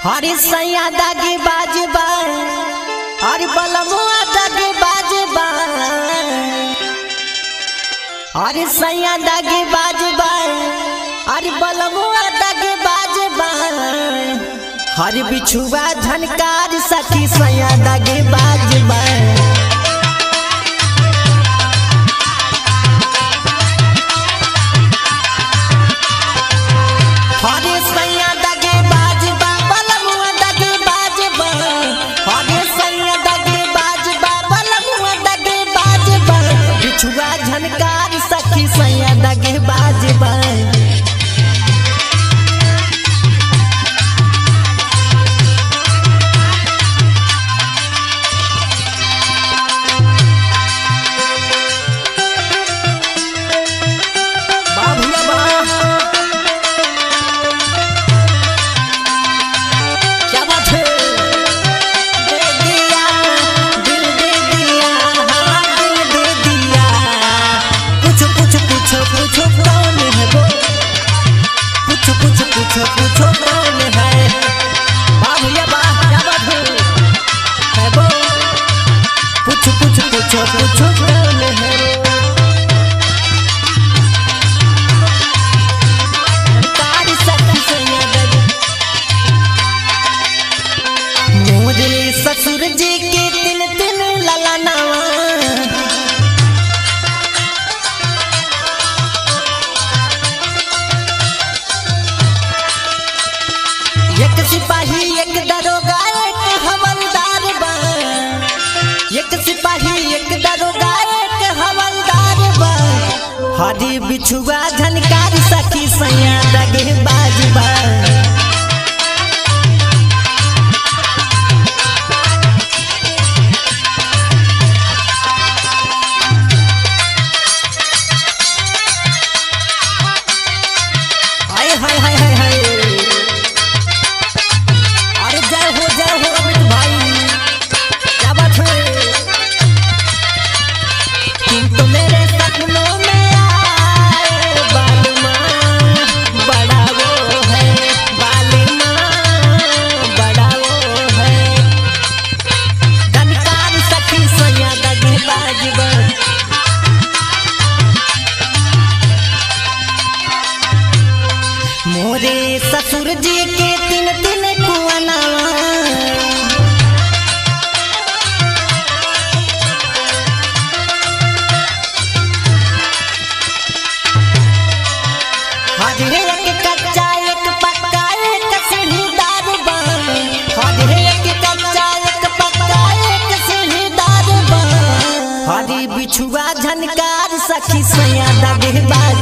हरी सैया दागी बाजबा हरी बलमुआ दागी बाजबा हरी सैया दागी बाजबा हरी बलमुआ दागी बाजबा हरी बिछुआ झनकार सखी सैया दागी बाजबा झनकार सखी सैया दागी बाजबा पूछो कौन है बाबूया बा क्या बात है वो पूछो कौन है तारी सखी सैया दागी मोरे ससुर जी के तिन तिन ललनावा एक सिपाही एक दरोगा एक हवलदार बा एक सिपाही एक दरोगा एक हवलदार बा हरी बिछुआ झनकार सखी सैया दागी बाजबा हाय हाय हाय हाय हाय मोरे ससुर जी के तिन तिन कुआनावा हरे एक कच्चा एक पक्का एक सीढ़ीदार बा हरे एक कच्चा एक पक्का एक सीढ़ीदार बा हरी बिछुआ झनकार सखी सैया दागी बाजबा